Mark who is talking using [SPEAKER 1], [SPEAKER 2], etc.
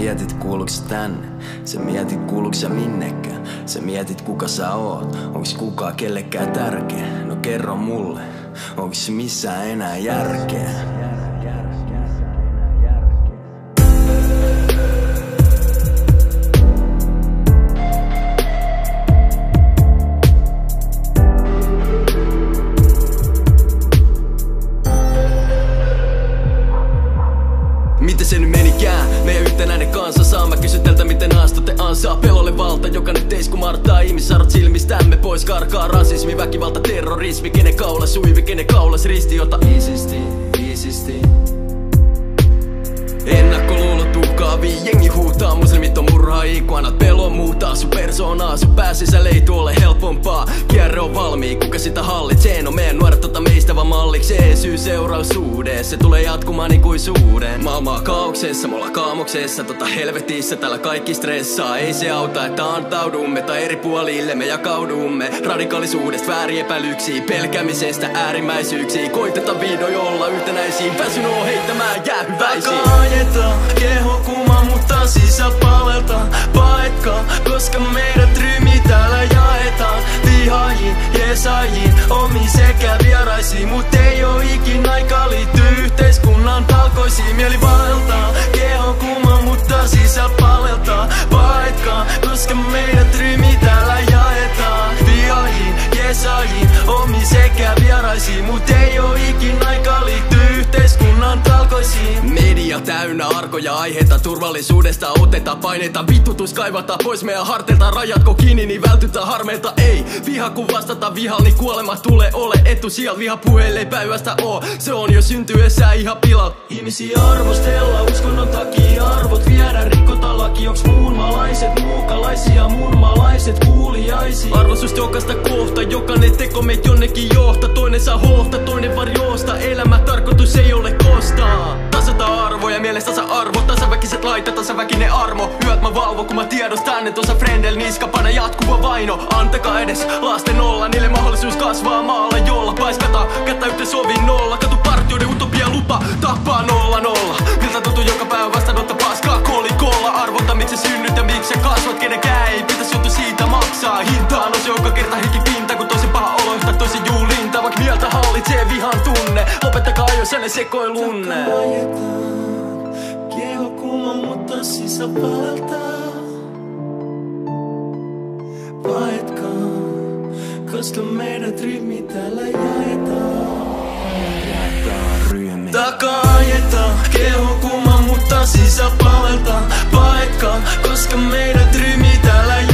[SPEAKER 1] mietit kuuluuks tänne, sä mietit kuuluuks sä minnekään. Sä mietit kuka sä oot, onks kukaan kellekään tärkeä. No kerro mulle, onks missään enää järkeä. Miten se nyt menikään? Meidän yhtenäinen kansa saa. Mä kysyn teiltä miten haastatte ansaa. Pelolle valta, jokainen teis kumartaa ihmisarvot silmistämme pois. Karkaa rasismi, väkivalta, terrorismi. Kenen kaula suivi, kenen kaulas risti. Ota iisisti, iisisti. Ennakkoluulot uhkaavii, jengi huutaa. Muslimit on murhaajia, kun annat pelon muuttaa sun persoonaa. Sun pää sisällä ei tuole helpompaa. Kierre on valmii, kuka sitä hallitsee? No meidän nuoret meistä vaan mallikseen. Syy-seuraussuhde, se tulee jatkumaan ikuisuuden. Maailmaa kaauksessa, me ollaan kaamoksessa. Helvetissä täällä kaikki stressaa. Ei se auta, että antaudumme tai eri puolille me jakaudumme. Radikaalisuudesta vääriepäilyksiin, pelkäämisestä äärimmäisyyksiin. Koitetaan vihdoin olla yhtenäisiin. Väsynyt on heittämään jäähyväisiin.
[SPEAKER 2] Keho kuuma, mutta sisä paleltaa. Paikka, koska meidät ryhmi täällä jaetaan. Vihaajiin, jeesaajiin, omiin sekä vieraisiin. Mut ei oo ikin aika liittyy yhteiskunnan talkoisiin. Mieli vaeltaa, keho kuuma, mutta sisä paleltaa. Paikka, koska meidät ryhmi täällä jaetaan. Vihaajiin, jeesaajiin, omiin sekä vieraisiin. Mut ei oo ikin aika liittyy yhteiskunnan talkoisiin.
[SPEAKER 1] Media täynnä arkoja aiheita, turvallisuudesta otetaan paineita. Vittutus kaivataan pois meidän harteilta. Rajatko kiinni, niin vältytään harmeilta. Ei, viha kun vastata vihalla, niin kuolema tulee ole etusijalla. Viha puheelle ei päivästä oo, se on jo syntyessä ihan pilalla.
[SPEAKER 2] Ihmisiä arvostella, uskonnon takia arvot viedä. Rikota laki, onks muunmaalaiset muukalaisia, muunmaalaiset kuuliaisia.
[SPEAKER 1] Arvostus jokaista kohta, jokainen teko meitä jonnekin johtaa. Toinen saa hohta, toinen varjoosta. Elämä tarkoitus ei ole kostaa. Tasata arvoja, mielessä tasa-arvo. Tasaväkiset laita, tasaväkinen armo. Yöt mä valvo, kun mä tiedostan, et osa frendel niskapana jatkuva vaino. Antakaa edes lasten olla, niille mahdollisuus kasvaa maalla, jolla paiskata kättä yhteen sovinnolla. Katu partioiden utopia lupa, tappaa 0-0. Miltä tuntuu joka päivä vastaanottaa paskaa kolikolla. Arvota miksi sä synnyt ja miksi sä kasvat, kenenkään ei pitäis joutua siitä maksaa. Hintaan on se joka kerta pinta, kun tosi paha olo yhtä tosi juulinta. Vaik mieltä hallitsee vihan tunne, lopettakaa jo sellainen sekoilunne.
[SPEAKER 2] Keho kuuma, mutta sisä paleltaa. Paetkaa, koska meidät ryhmi täällä jaetaan. Takaa ajetaan, keho kuuma, mutta sisä paleltaa. Paikka, koska meidät ryhmi täällä jaetaan.